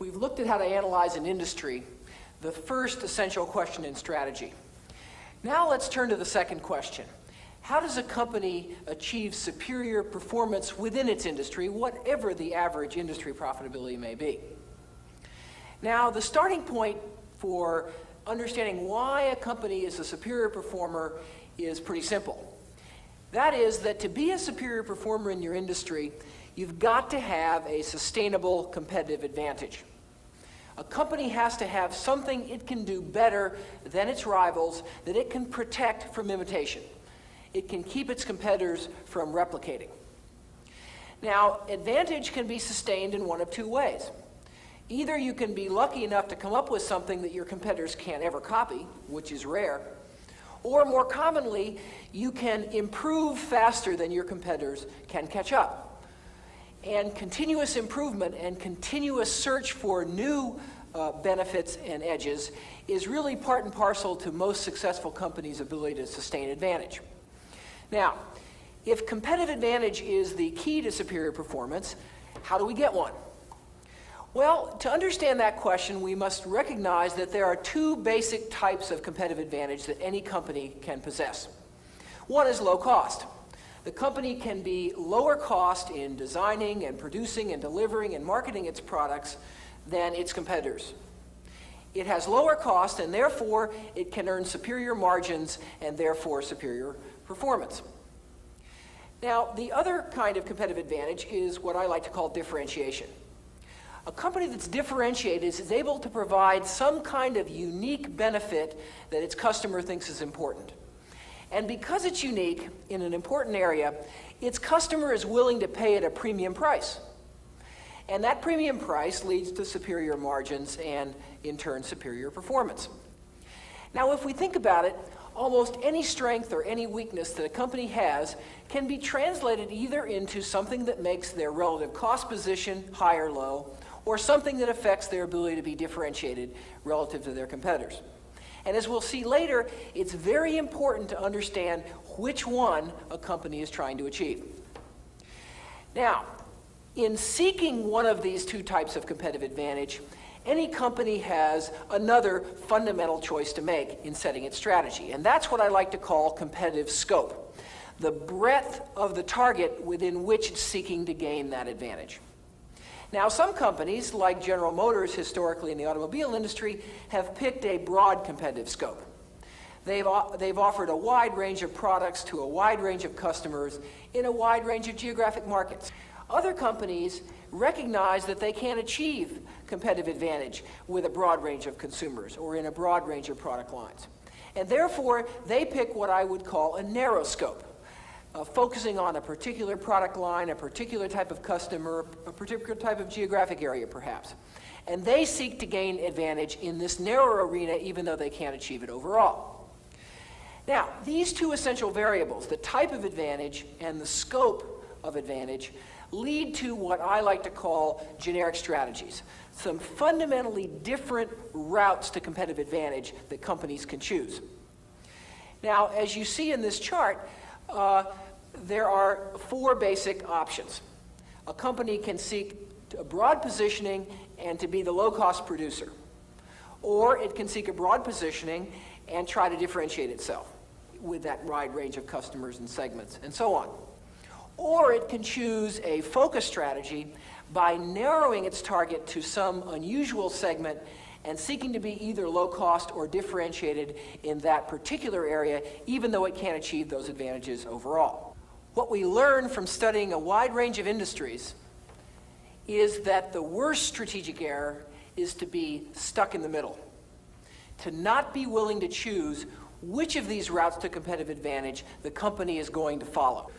We've looked at how to analyze an industry, the first essential question in strategy. Now let's turn to the second question. How does a company achieve superior performance within its industry, whatever the average industry profitability may be? Now, the starting point for understanding why a company is a superior performer is pretty simple. That is that to be a superior performer in your industry, you've got to have a sustainable competitive advantage. A company has to have something it can do better than its rivals that it can protect from imitation. It can keep its competitors from replicating. Now, advantage can be sustained in one of two ways. Either you can be lucky enough to come up with something that your competitors can't ever copy, which is rare, or more commonly, you can improve faster than your competitors can catch up. And continuous improvement and continuous search for new benefits and edges is really part and parcel to most successful companies' ability to sustain advantage. Now, if competitive advantage is the key to superior performance, how do we get one? Well, to understand that question, we must recognize that there are two basic types of competitive advantage that any company can possess. One is low cost. The company can be lower cost in designing and producing and delivering and marketing its products than its competitors. It has lower cost and therefore it can earn superior margins and therefore superior performance. Now, the other kind of competitive advantage is what I like to call differentiation. A company that's differentiated is able to provide some kind of unique benefit that its customer thinks is important. And because it's unique in an important area, its customer is willing to pay it a premium price. And that premium price leads to superior margins and, in turn, superior performance. Now, if we think about it, almost any strength or any weakness that a company has can be translated either into something that makes their relative cost position high or low, or something that affects their ability to be differentiated relative to their competitors. And as we'll see later, it's very important to understand which one a company is trying to achieve. Now, in seeking one of these two types of competitive advantage, any company has another fundamental choice to make in setting its strategy, and that's what I like to call competitive scope, the breadth of the target within which it's seeking to gain that advantage. Now, some companies, like General Motors historically in the automobile industry, have picked a broad competitive scope. They've offered a wide range of products to a wide range of customers in a wide range of geographic markets. Other companies recognize that they can't achieve competitive advantage with a broad range of consumers or in a broad range of product lines. And therefore, they pick what I would call a narrow scope. Focusing on a particular product line, a particular type of customer, a particular type of geographic area perhaps. And they seek to gain advantage in this narrow arena even though they can't achieve it overall. Now, these two essential variables, the type of advantage and the scope of advantage, lead to what I like to call generic strategies, some fundamentally different routes to competitive advantage that companies can choose. Now, as you see in this chart, there are four basic options. A company can seek a broad positioning and to be the low-cost producer. Or it can seek a broad positioning and try to differentiate itself with that wide range of customers and segments, and so on. Or it can choose a focus strategy by narrowing its target to some unusual segment and seeking to be either low-cost or differentiated in that particular area, even though it can't achieve those advantages overall. What we learn from studying a wide range of industries is that the worst strategic error is to be stuck in the middle, to not be willing to choose which of these routes to competitive advantage the company is going to follow,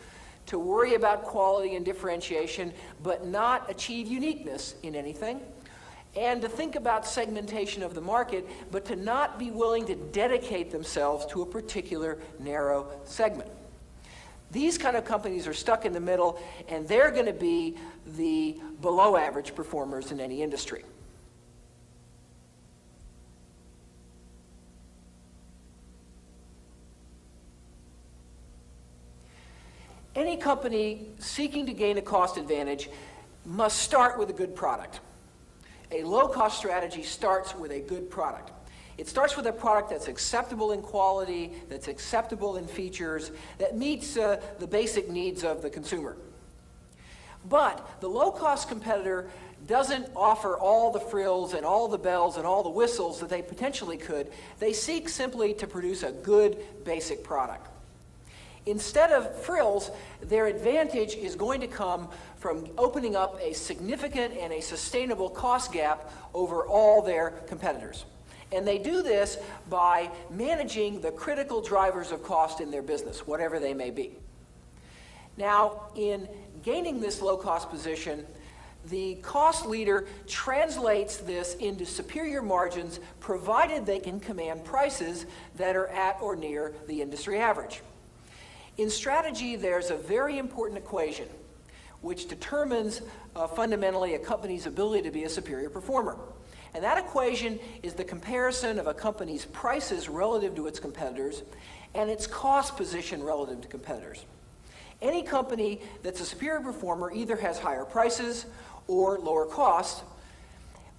to worry about quality and differentiation, but not achieve uniqueness in anything, and to think about segmentation of the market, but to not be willing to dedicate themselves to a particular narrow segment. These kind of companies are stuck in the middle, and they're going to be the below average performers in any industry. Any company seeking to gain a cost advantage must start with a good product. A low-cost strategy starts with a good product. It starts with a product that's acceptable in quality, that's acceptable in features, that meets the basic needs of the consumer. But the low-cost competitor doesn't offer all the frills and all the bells and all the whistles that they potentially could. They seek simply to produce a good basic product. Instead of frills, their advantage is going to come from opening up a significant and a sustainable cost gap over all their competitors. And they do this by managing the critical drivers of cost in their business, whatever they may be. Now, in gaining this low-cost position, the cost leader translates this into superior margins, provided they can command prices that are at or near the industry average. In strategy, there's a very important equation which determines fundamentally a company's ability to be a superior performer. And that equation is the comparison of a company's prices relative to its competitors and its cost position relative to competitors. Any company that's a superior performer either has higher prices or lower costs,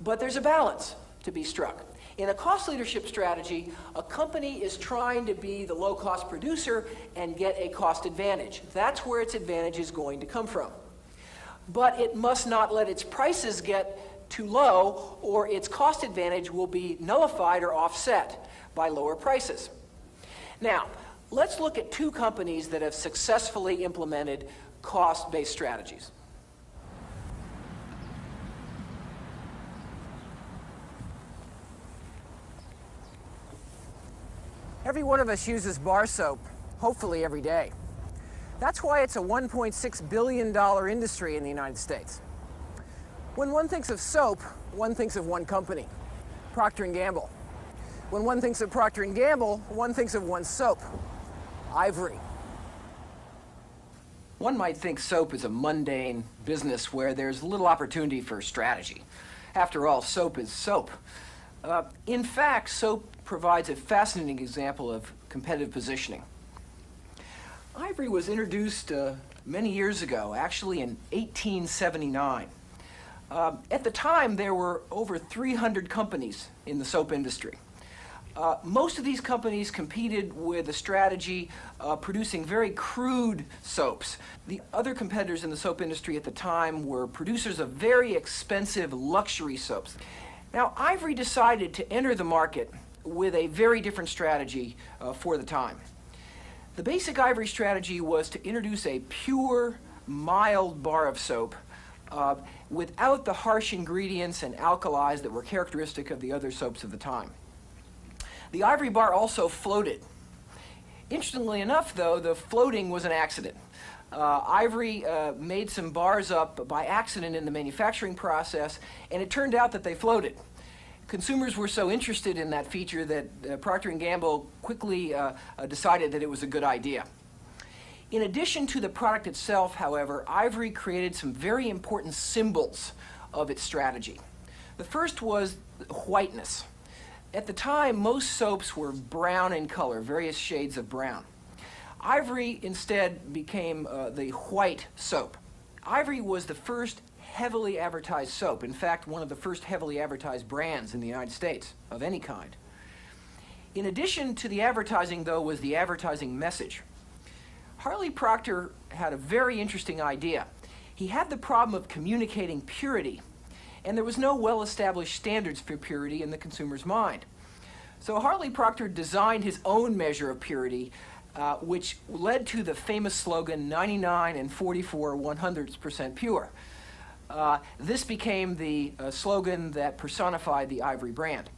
but there's a balance to be struck. In a cost leadership strategy, a company is trying to be the low-cost producer and get a cost advantage. That's where its advantage is going to come from. But it must not let its prices get too low, or its cost advantage will be nullified or offset by lower prices. Now, let's look at two companies that have successfully implemented cost-based strategies. Every one of us uses bar soap, hopefully every day. That's why it's a $1.6 billion industry in the United States. When one thinks of soap, one thinks of one company, Procter & Gamble. When one thinks of Procter & Gamble, one thinks of one soap, Ivory. One might think soap is a mundane business where there's little opportunity for strategy. After all, soap is soap. In fact, soap provides a fascinating example of competitive positioning. Ivory was introduced many years ago, actually in 1879. At the time, there were over 300 companies in the soap industry. Most of these companies competed with a strategy producing very crude soaps. The other competitors in the soap industry at the time were producers of very expensive luxury soaps. Now, Ivory decided to enter the market with a very different strategy for the time. The basic Ivory strategy was to introduce a pure, mild bar of soap without the harsh ingredients and alkalis that were characteristic of the other soaps of the time. The Ivory bar also floated. Interestingly enough, though, the floating was an accident. Ivory made some bars up by accident in the manufacturing process, and it turned out that they floated. Consumers were so interested in that feature that Procter & Gamble quickly decided that it was a good idea. In addition to the product itself, however, Ivory created some very important symbols of its strategy. The first was whiteness. At the time, most soaps were brown in color, various shades of brown. Ivory instead became the white soap. Ivory was the first heavily advertised soap, in fact, one of the first heavily advertised brands in the United States of any kind. In addition to the advertising, though, was the advertising message. Harley Procter had a very interesting idea. He had the problem of communicating purity, and there was no well-established standards for purity in the consumer's mind. So Harley Procter designed his own measure of purity, which led to the famous slogan, 99 and 44 100% pure. This became the slogan that personified the Ivory brand.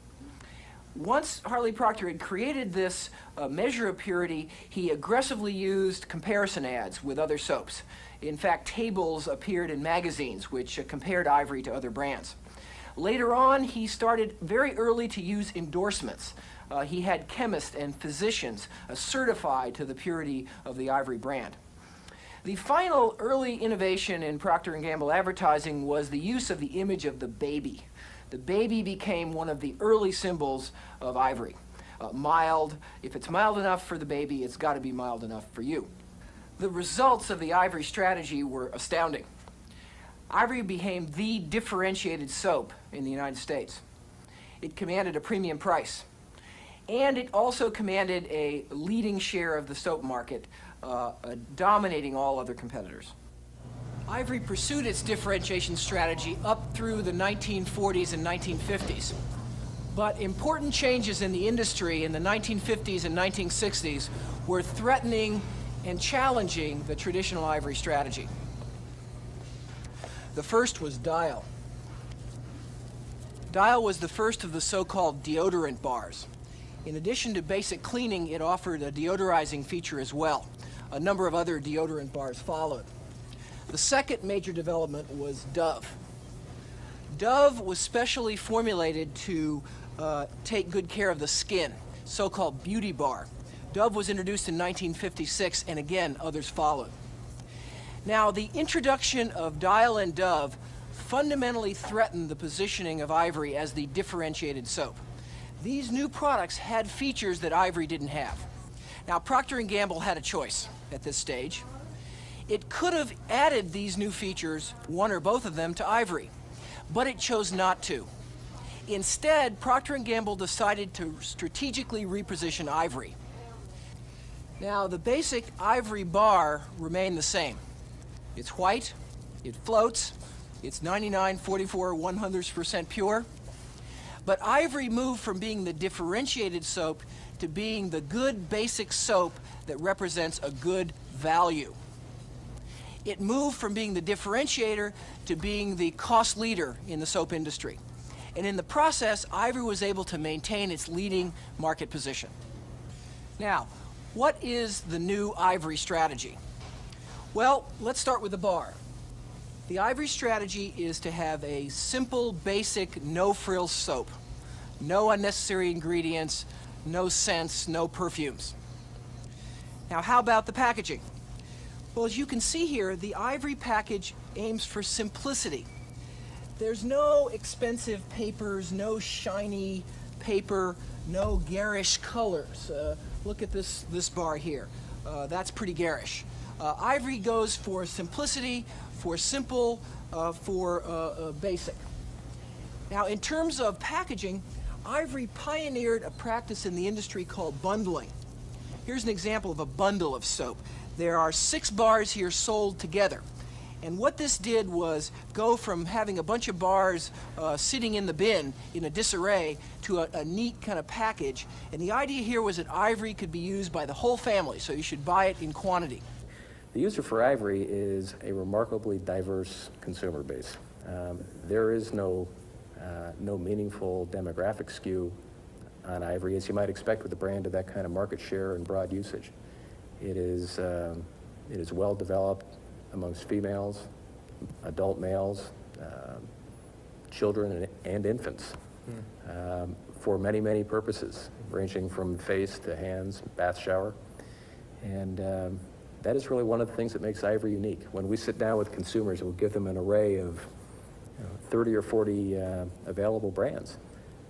Once Harley Procter had created this measure of purity, he aggressively used comparison ads with other soaps. In fact, tables appeared in magazines which compared Ivory to other brands. Later on, he started very early to use endorsements. He had chemists and physicians certified to the purity of the Ivory brand. The final early innovation in Procter & Gamble advertising was the use of the image of the baby. The baby became one of the early symbols of Ivory. Mild, if it's mild enough for the baby, it's got to be mild enough for you. The results of the Ivory strategy were astounding. Ivory became the differentiated soap in the United States. It commanded a premium price, and it also commanded a leading share of the soap market, dominating all other competitors. Ivory pursued its differentiation strategy up through the 1940s and 1950s. But important changes in the industry in the 1950s and 1960s were threatening and challenging the traditional Ivory strategy. The first was Dial. Dial was the first of the so-called deodorant bars. In addition to basic cleaning, it offered a deodorizing feature as well. A number of other deodorant bars followed. The second major development was Dove. Dove was specially formulated to take good care of the skin, so-called beauty bar. Dove was introduced in 1956, and again, others followed. Now, the introduction of Dial and Dove fundamentally threatened the positioning of Ivory as the differentiated soap. These new products had features that Ivory didn't have. Now, Procter & Gamble had a choice at this stage. It could have added these new features, one or both of them, to Ivory, but it chose not to. Instead, Procter & Gamble decided to strategically reposition Ivory. Now, the basic Ivory bar remained the same. It's white, it floats, it's 99, 44, 100% pure. But Ivory moved from being the differentiated soap to being the good basic soap that represents a good value. It moved from being the differentiator to being the cost leader in the soap industry. And in the process, Ivory was able to maintain its leading market position. Now, what is the new Ivory strategy? Well, let's start with the bar. The Ivory strategy is to have a simple, basic, no-frills soap. No unnecessary ingredients, no scents, no perfumes. Now, how about the packaging? Well, as you can see here, the Ivory package aims for simplicity. There's no expensive papers, no shiny paper, no garish colors. Look at this bar here. That's pretty garish. Ivory goes for simplicity, for simple, for basic. Now, in terms of packaging, Ivory pioneered a practice in the industry called bundling. Here's an example of a bundle of soap. There are 6 bars here sold together. And what this did was go from having a bunch of bars sitting in the bin in a disarray to a neat kind of package. And the idea here was that Ivory could be used by the whole family, so you should buy it in quantity. The user for Ivory is a remarkably diverse consumer base. There is no meaningful demographic skew on Ivory, as you might expect with a brand of that kind of market share and broad usage. It is well developed amongst females, adult males, children and infants, for many, many purposes, ranging from face to hands, bath, shower. And that is really one of the things that makes Ivory unique. When we sit down with consumers, we'll give them an array of 30 or 40 available brands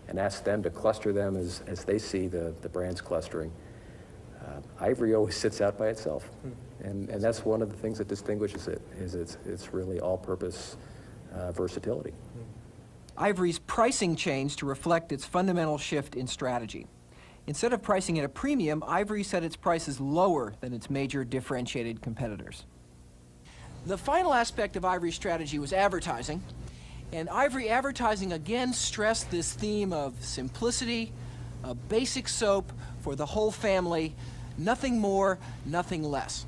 and ask them to cluster them as they see the brands clustering. Ivory always sits out by itself, and that's one of the things that distinguishes it, is it's really all-purpose versatility. Ivory's pricing changed to reflect its fundamental shift in strategy. Instead of pricing at a premium, Ivory set its prices lower than its major differentiated competitors. The final aspect of Ivory's strategy was advertising, and Ivory advertising again stressed this theme of simplicity, a basic soap for the whole family, nothing more, nothing less.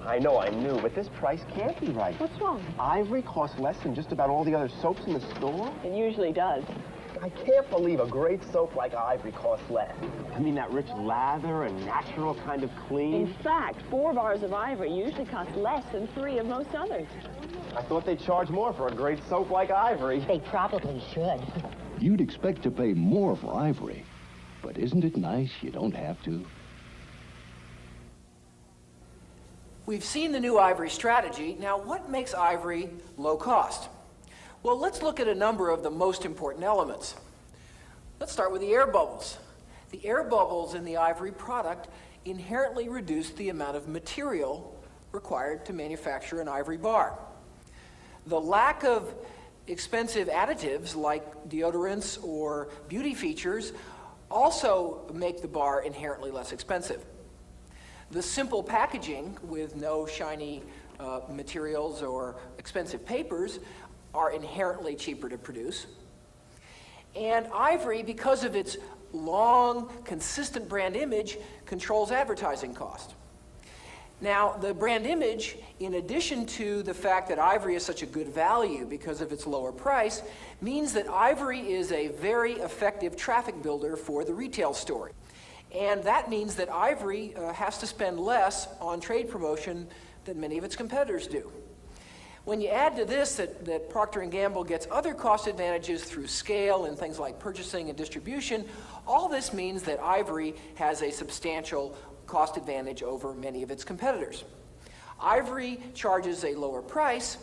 I know I'm new, but this price can't be right. What's wrong? Ivory costs less than just about all the other soaps in the store. It usually does. I can't believe a great soap like Ivory costs less. I mean, that rich lather and natural kind of clean. In fact, 4 bars of Ivory usually cost less than 3 of most others. I thought they'd charge more for a great soap like Ivory. They probably should. You'd expect to pay more for Ivory, but isn't it nice you don't have to? We've seen the new Ivory strategy. Now, what makes Ivory low cost? Well, let's look at a number of the most important elements. Let's start with the air bubbles. The air bubbles in the Ivory product inherently reduce the amount of material required to manufacture an Ivory bar. The lack of expensive additives like deodorants or beauty features also make the bar inherently less expensive. The simple packaging with no shiny materials or expensive papers are inherently cheaper to produce. And Ivory, because of its long, consistent brand image, controls advertising cost. Now, the brand image, in addition to the fact that Ivory is such a good value because of its lower price, means that Ivory is a very effective traffic builder for the retail store. And that means that Ivory has to spend less on trade promotion than many of its competitors do. When you add to this that Procter & Gamble gets other cost advantages through scale and things like purchasing and distribution, all this means that Ivory has a substantial cost advantage over many of its competitors. Ivory charges a lower price,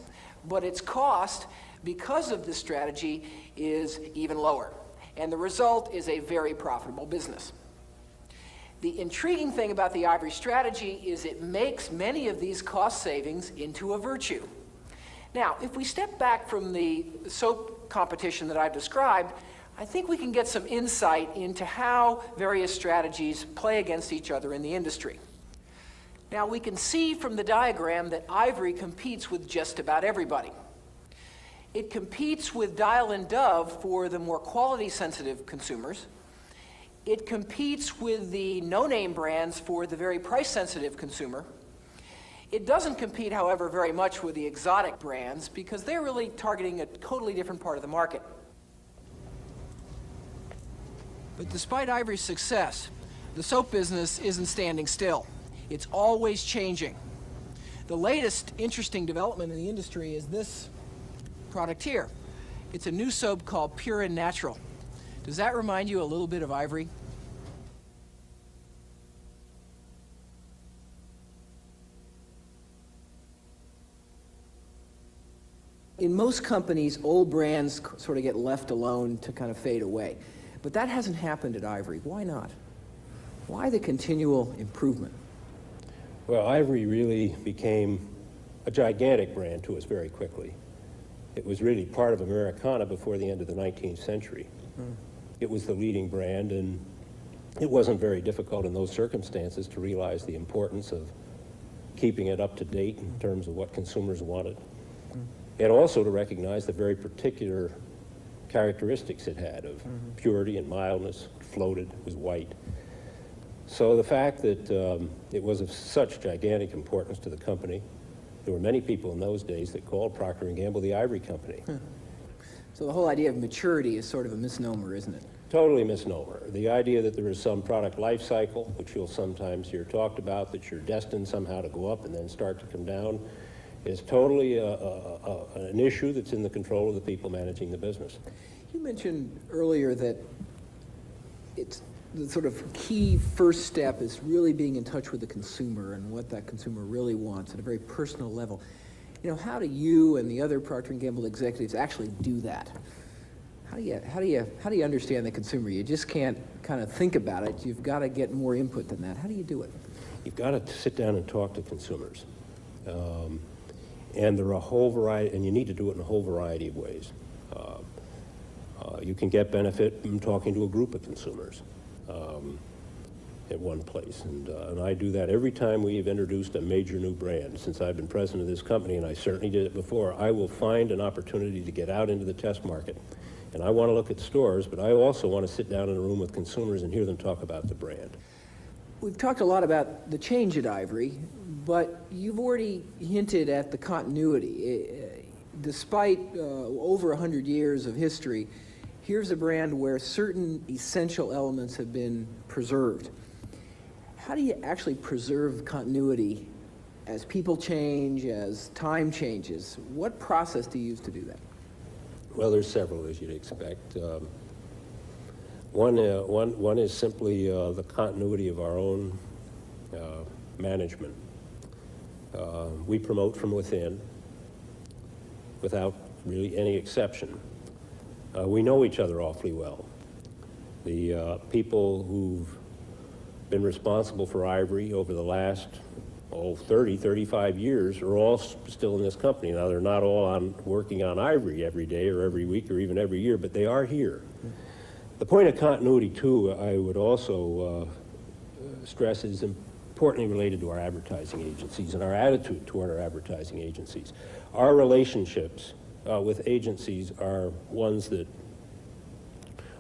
but its cost, because of this strategy, is even lower. And the result is a very profitable business. The intriguing thing about the Ivory strategy is it makes many of these cost savings into a virtue. Now, if we step back from the soap competition that I've described, I think we can get some insight into how various strategies play against each other in the industry. Now, we can see from the diagram that Ivory competes with just about everybody. It competes with Dial and Dove for the more quality-sensitive consumers. It competes with the no-name brands for the very price-sensitive consumer. It doesn't compete, however, very much with the exotic brands because they're really targeting a totally different part of the market. But despite Ivory's success, the soap business isn't standing still. It's always changing. The latest interesting development in the industry is this product here. It's a new soap called Pure and Natural. Does that remind you a little bit of Ivory? In most companies, old brands sort of get left alone to kind of fade away. But that hasn't happened at Ivory. Why not? Why the continual improvement? Well, Ivory really became a gigantic brand to us very quickly. It was really part of Americana before the end of the 19th century. It was the leading brand, and it wasn't very difficult in those circumstances to realize the importance of keeping it up to date in terms of what consumers wanted. And also to recognize the very particular characteristics it had of purity and mildness, floated, was white. So the fact that it was of such gigantic importance to the company, there were many people in those days that called Procter & Gamble the Ivory Company. So the whole idea of maturity is sort of a misnomer, isn't it? Totally misnomer. The idea that there is some product life cycle, which you'll sometimes hear talked about, that you're destined somehow to go up and then start to come down, is totally an issue that's in the control of the people managing the business. You mentioned earlier that it's the sort of key first step is really being in touch with the consumer and what that consumer really wants at a very personal level. You know, how do you and the other Procter & Gamble executives actually do that? How do you understand the consumer? You just can't kind of think about it. You've got to get more input than that. How do you do it? You've got to sit down and talk to consumers. And there are a whole variety, and you need to do it in a whole variety of ways. You can get benefit from talking to a group of consumers at one place. And I do that every time we've introduced a major new brand. Since I've been president of this company, and I certainly did it before, I will find an opportunity to get out into the test market. And I want to look at stores, but I also want to sit down in a room with consumers and hear them talk about the brand. We've talked a lot about the change at Ivory, but you've already hinted at the continuity. Despite over 100 years of history, here's a brand where certain essential elements have been preserved. How do you actually preserve continuity as people change, as time changes? What process do you use to do that? Well, there's several, as you'd expect. One is simply the continuity of our own management. We promote from within without really any exception. We know each other awfully well. The people who've been responsible for Ivory over the last 30, 35 years are all still in this company. Now, they're not all working on ivory every day or every week or even every year, but they are here. The point of continuity, too, I would also stress is importantly related to our advertising agencies and our attitude toward our advertising agencies. Our relationships with agencies are ones that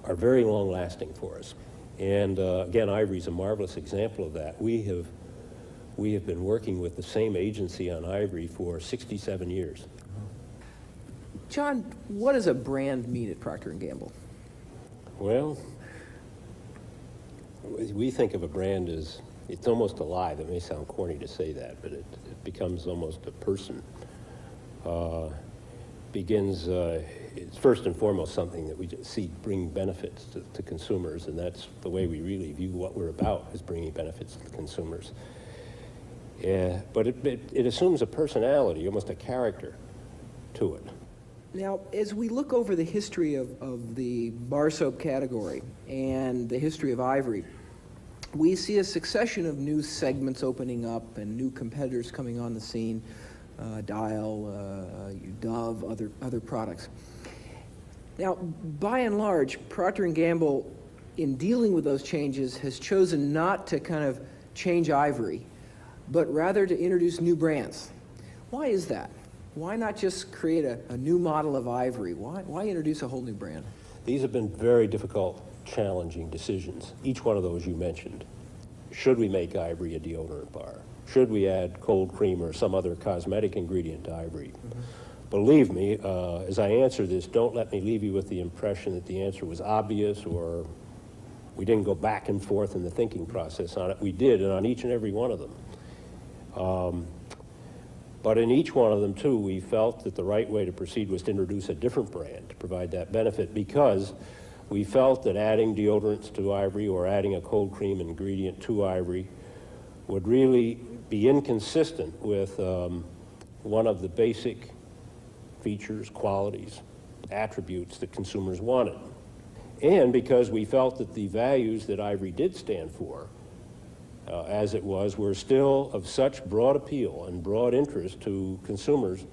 are very long-lasting for us. And again, Ivory's a marvelous example of that. We have been working with the same agency on Ivory for 67 years. John, what does a brand mean at Procter & Gamble? Well, we think of a brand as, it's almost alive. It may sound corny to say that, but it becomes almost a person. It's first and foremost something that we just see bring benefits to consumers, and that's the way we really view what we're about, is bringing benefits to the consumers. But it assumes a personality, almost a character to it. Now, as we look over the history of the bar soap category and the history of Ivory, we see a succession of new segments opening up and new competitors coming on the scene, Dial, Dove, other products. Now, by and large, Procter & Gamble, in dealing with those changes, has chosen not to kind of change Ivory, but rather to introduce new brands. Why is that? Why not just create a new model of Ivory? Why introduce a whole new brand? These have been very difficult, challenging decisions. Each one of those you mentioned. Should we make Ivory a deodorant bar? Should we add cold cream or some other cosmetic ingredient to Ivory? Mm-hmm. Believe me, as I answer this, don't let me leave you with the impression that the answer was obvious or we didn't go back and forth in the thinking process on it. We did, and on each and every one of them. But in each one of them, too, we felt that the right way to proceed was to introduce a different brand to provide that benefit, because we felt that adding deodorants to Ivory or adding a cold cream ingredient to Ivory would really be inconsistent with one of the basic features, qualities, attributes that consumers wanted. And because we felt that the values that Ivory did stand for, as it was, were still of such broad appeal and broad interest to consumers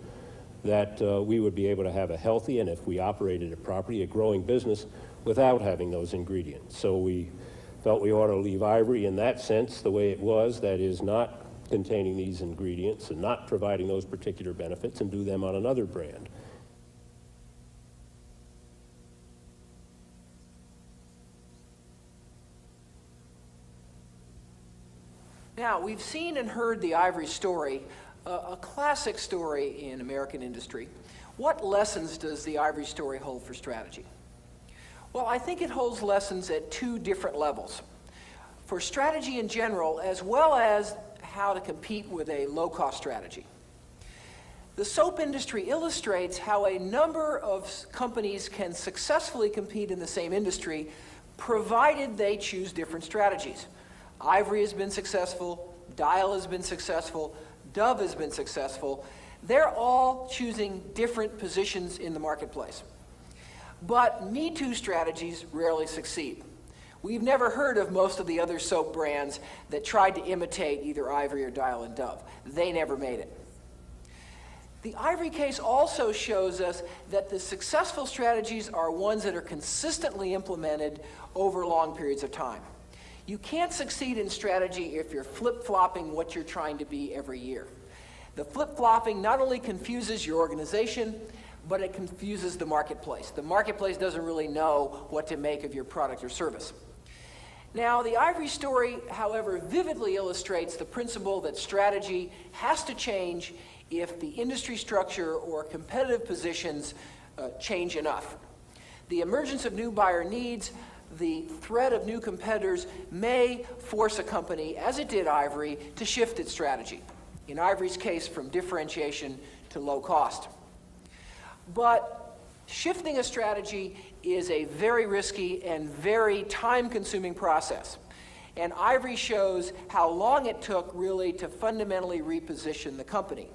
that we would be able to have a healthy, and if we operated it properly, a growing business without having those ingredients. So we felt we ought to leave Ivory in that sense the way it was, that is, not containing these ingredients and not providing those particular benefits, and do them on another brand. Now, we've seen and heard the Ivory story, a classic story in American industry. What lessons does the Ivory story hold for strategy? Well, I think it holds lessons at two different levels. For strategy in general, as well as how to compete with a low-cost strategy. The soap industry illustrates how a number of companies can successfully compete in the same industry, provided they choose different strategies. Ivory has been successful, Dial has been successful, Dove has been successful. They're all choosing different positions in the marketplace. But Me Too strategies rarely succeed. We've never heard of most of the other soap brands that tried to imitate either Ivory or Dial and Dove. They never made it. The Ivory case also shows us that the successful strategies are ones that are consistently implemented over long periods of time. You can't succeed in strategy if you're flip-flopping what you're trying to be every year. The flip-flopping not only confuses your organization, but it confuses the marketplace. The marketplace doesn't really know what to make of your product or service. Now, the Ivory story, however, vividly illustrates the principle that strategy has to change if the industry structure or competitive positions change enough. The emergence of new buyer needs, the threat of new competitors may force a company, as it did Ivory, to shift its strategy. In Ivory's case, from differentiation to low cost. But shifting a strategy is a very risky and very time-consuming process. And Ivory shows how long it took really to fundamentally reposition the company.